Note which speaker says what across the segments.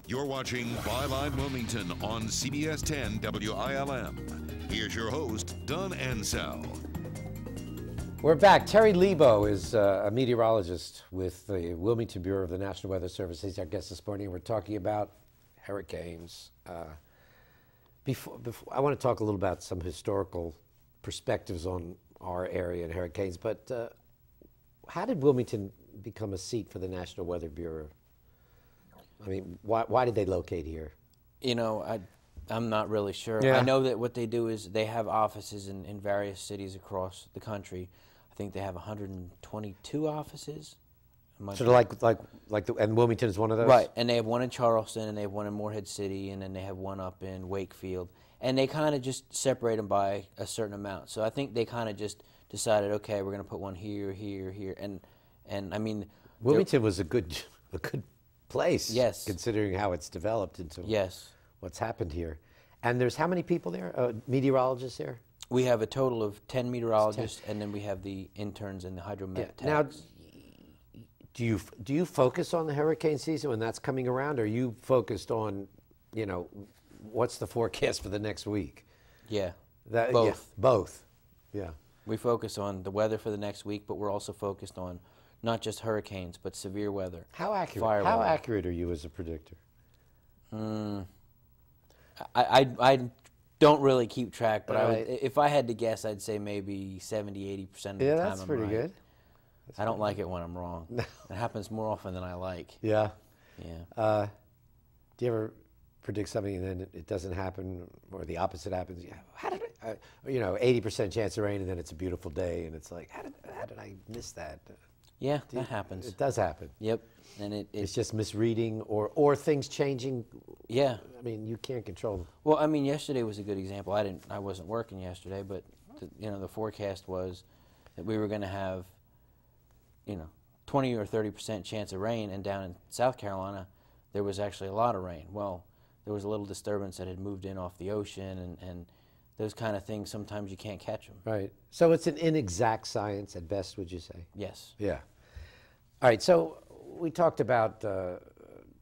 Speaker 1: You're watching Byline Wilmington on CBS 10 WILM. Here's your host, Don Ansell.
Speaker 2: We're back. Terry Lebo is a meteorologist with the Wilmington Bureau of the National Weather Service. He's our guest this morning. We're talking about hurricanes. Before I want to talk a little about some historical perspectives on our area and hurricanes, but how did Wilmington become a seat for the National Weather Bureau? I mean, why did they locate here?
Speaker 3: You know, I'm not really sure.
Speaker 2: Yeah.
Speaker 3: I know that what they do is they have offices in various cities across the country. I think they have 122 offices.
Speaker 2: Sort of and Wilmington is one of those?
Speaker 3: Right, and they have one in Charleston, and they have one in Morehead City, and then they have one up in Wakefield. And they kind of just separate them by a certain amount. So I think they kind of just decided, okay, we're going to put one here, here, here. And I mean...
Speaker 2: Wilmington was a good place,
Speaker 3: yes,
Speaker 2: considering how it's developed into
Speaker 3: yes,
Speaker 2: what's happened here. And there's how many people there, meteorologists there?
Speaker 3: We have a total of 10 meteorologists, and then we have the interns and the hydromet techs.
Speaker 2: Now, do you focus on the hurricane season when that's coming around, or are you focused on, you know, what's the forecast for the next week?
Speaker 3: Yeah,
Speaker 2: both.
Speaker 3: both.
Speaker 2: Yeah, both, yeah.
Speaker 3: We focus on the weather for the next week, but we're also focused on not just hurricanes, but severe weather.
Speaker 2: How accurate?
Speaker 3: Fire
Speaker 2: How
Speaker 3: weather.
Speaker 2: accurate are you as a predictor?
Speaker 3: I don't really keep track, but
Speaker 2: Right.
Speaker 3: if I had to guess, I'd say maybe 70–80% of the time
Speaker 2: That's
Speaker 3: I'm
Speaker 2: pretty
Speaker 3: right.
Speaker 2: good.
Speaker 3: I don't like it when I'm wrong. It happens more often than I like.
Speaker 2: Yeah.
Speaker 3: Yeah.
Speaker 2: Do you ever predict something and then it doesn't happen, or the opposite happens? Yeah, how did 80% chance of rain, and then it's a beautiful day, and it's like, how did I miss that?
Speaker 3: Yeah, that happens.
Speaker 2: It does happen.
Speaker 3: Yep. And
Speaker 2: it's just misreading or things changing.
Speaker 3: Yeah.
Speaker 2: I mean, you can't control them.
Speaker 3: Well, I mean, yesterday was a good example. I wasn't working yesterday, but the forecast was that we were going to have 20 or 30% chance of rain, and down in South Carolina there was actually a lot of rain. Well, there was a little disturbance that had moved in off the ocean, and those kind of things, sometimes you can't catch them.
Speaker 2: Right. So it's an inexact science at best, would you say?
Speaker 3: Yes.
Speaker 2: Yeah. All right, so we talked about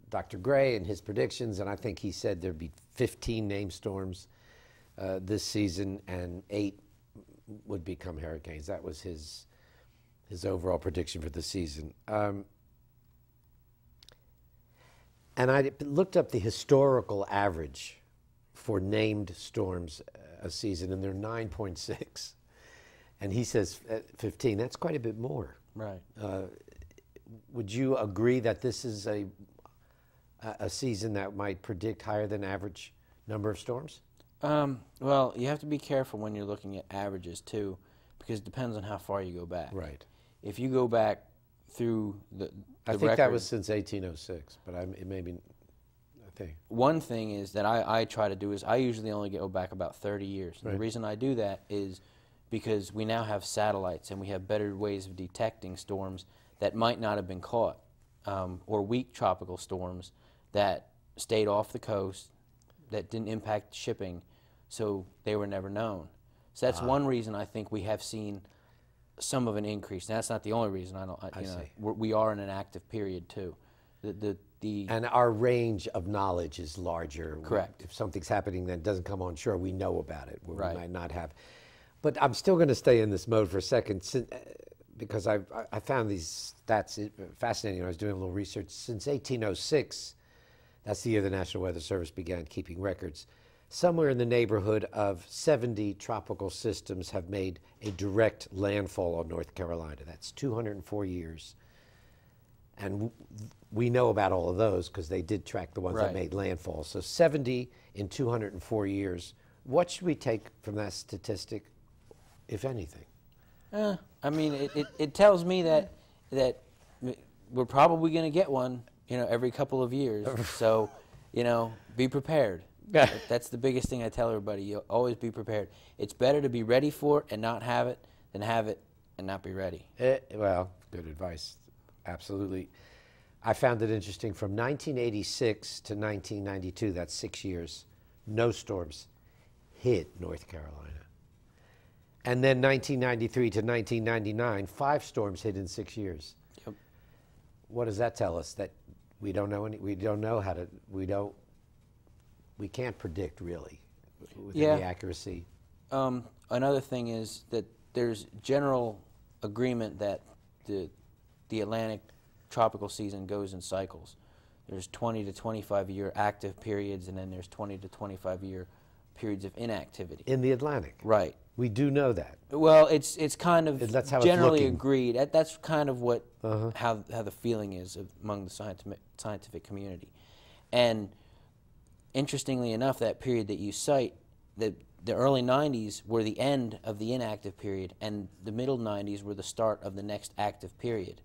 Speaker 2: Dr. Gray and his predictions, and I think he said there'd be 15 named storms this season, and 8 would become hurricanes. That was his overall prediction for the season. And I looked up the historical average for named storms a season, and they're 9.6. And he says 15. That's quite a bit more.
Speaker 3: Right.
Speaker 2: Would you agree that this is a season that might predict higher than average number of storms?
Speaker 3: Well, you have to be careful when you're looking at averages too, because it depends on how far you go back.
Speaker 2: Right.
Speaker 3: If you go back through the
Speaker 2: I think
Speaker 3: record,
Speaker 2: that was since 1806, but it may be. I think
Speaker 3: one thing is that I try to do is I usually only go back about 30 years. And
Speaker 2: Right.
Speaker 3: the reason I do that is because we now have satellites and we have better ways of detecting storms that might not have been caught, or weak tropical storms that stayed off the coast, that didn't impact shipping, so they were never known. So that's one reason I think we have seen some of an increase. Now, that's not the only reason.
Speaker 2: I see.
Speaker 3: We are in an active period too.
Speaker 2: and our range of knowledge is larger.
Speaker 3: Correct.
Speaker 2: If something's happening that doesn't come on shore, we know about it, where
Speaker 3: Right.
Speaker 2: we might not have. But I'm still going to stay in this mode for a second, because I found these stats fascinating. I was doing a little research. Since 1806, that's the year the National Weather Service began keeping records, somewhere in the neighborhood of 70 tropical systems have made a direct landfall on North Carolina. That's 204 years. And we know about all of those because they did track the ones that
Speaker 3: Right.
Speaker 2: made landfall. So 70 in 204 years. What should we take from that statistic, if anything?
Speaker 3: I mean, it tells me that we're probably going to get one, every couple of years. So, be prepared. That's the biggest thing I tell everybody. You always be prepared. It's better to be ready for it and not have it than have it and not be ready.
Speaker 2: Well, good advice. Absolutely. I found it interesting. From 1986 to 1992, that's 6 years, no storms hit North Carolina. And then 1993 to 1999, 5 storms hit in 6 years.
Speaker 3: Yep.
Speaker 2: What does that tell us? That We don't know any. We don't know how to. We can't predict really with any accuracy.
Speaker 3: Another thing is that there's general agreement that the Atlantic tropical season goes in cycles. There's 20 to 25 year active periods, and then there's 20 to 25 year periods of inactivity.
Speaker 2: In the Atlantic.
Speaker 3: Right.
Speaker 2: We do know that.
Speaker 3: Well, it's kind of
Speaker 2: that's how
Speaker 3: generally
Speaker 2: it's
Speaker 3: agreed. That's kind of what how the feeling is among the scientific community. And interestingly enough, that period that you cite, the early 90s were the end of the inactive period, and the middle 90s were the start of the next active period.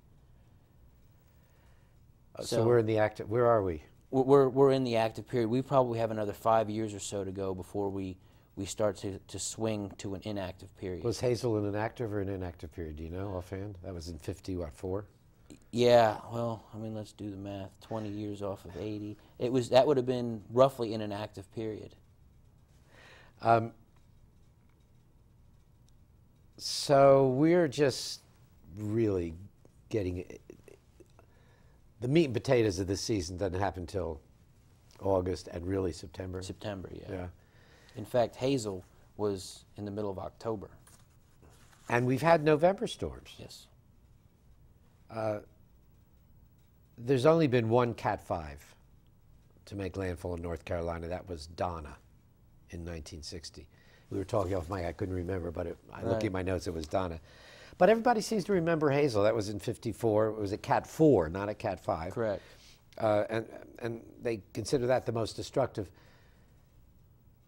Speaker 2: So we're in the active. Where are we?
Speaker 3: We're in the active period. We probably have another 5 years or so to go before we start to swing to an inactive period.
Speaker 2: Was Hazel in an active or an inactive period? Do you know offhand? That was in 54?
Speaker 3: Yeah, well, I mean, let's do the math. 20 years off of 80. That would have been roughly in an active period.
Speaker 2: So we're just really getting the meat and potatoes of this season doesn't happen until August and really September.
Speaker 3: September, yeah.
Speaker 2: Yeah.
Speaker 3: In fact, Hazel was in the middle of October.
Speaker 2: And we've had November storms.
Speaker 3: Yes.
Speaker 2: There's only been one Cat 5 to make landfall in North Carolina. That was Donna in 1960. We were talking off mic. I couldn't remember, but I looked at my notes. It was Donna. But everybody seems to remember Hazel. That was in 54. It was a Cat 4, not a Cat 5.
Speaker 3: Correct.
Speaker 2: And they consider that the most destructive.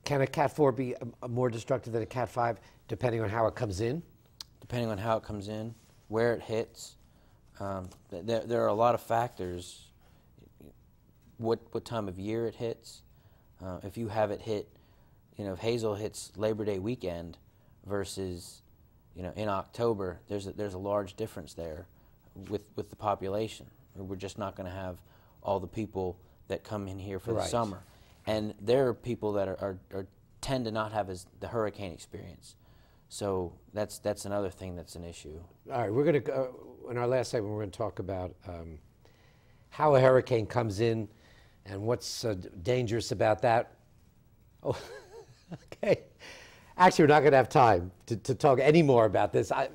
Speaker 2: Can a Cat 4 be more destructive than a Cat 5, depending on how it comes in?
Speaker 3: Depending on how it comes in, where it hits. There are a lot of factors. What time of year it hits. If you have it hit, if Hazel hits Labor Day weekend versus, in October, there's a large difference there with the population. We're just not going to have all the people that come in here for the summer. And there are people that tend to not have the hurricane experience. So that's another thing that's an issue.
Speaker 2: All right, we're going to go, in our last segment, we're going to talk about how a hurricane comes in and what's dangerous about that. Oh, okay. Actually, we're not going to have time to talk any more about this. I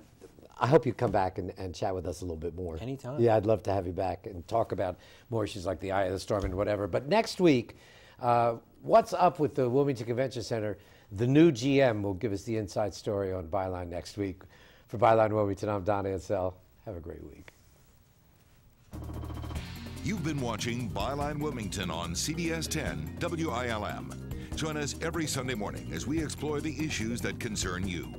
Speaker 2: hope you come back and chat with us a little bit more.
Speaker 3: Anytime.
Speaker 2: Yeah, I'd love to have you back and talk about more issues like the eye of the storm and whatever. But next week, what's up with the Wilmington Convention Center? The new GM will give us the inside story on Byline next week. For Byline Wilmington, I'm Don Ansell. Have a great week.
Speaker 1: You've been watching Byline Wilmington on CBS 10 WILM. Join us every Sunday morning as we explore the issues that concern you.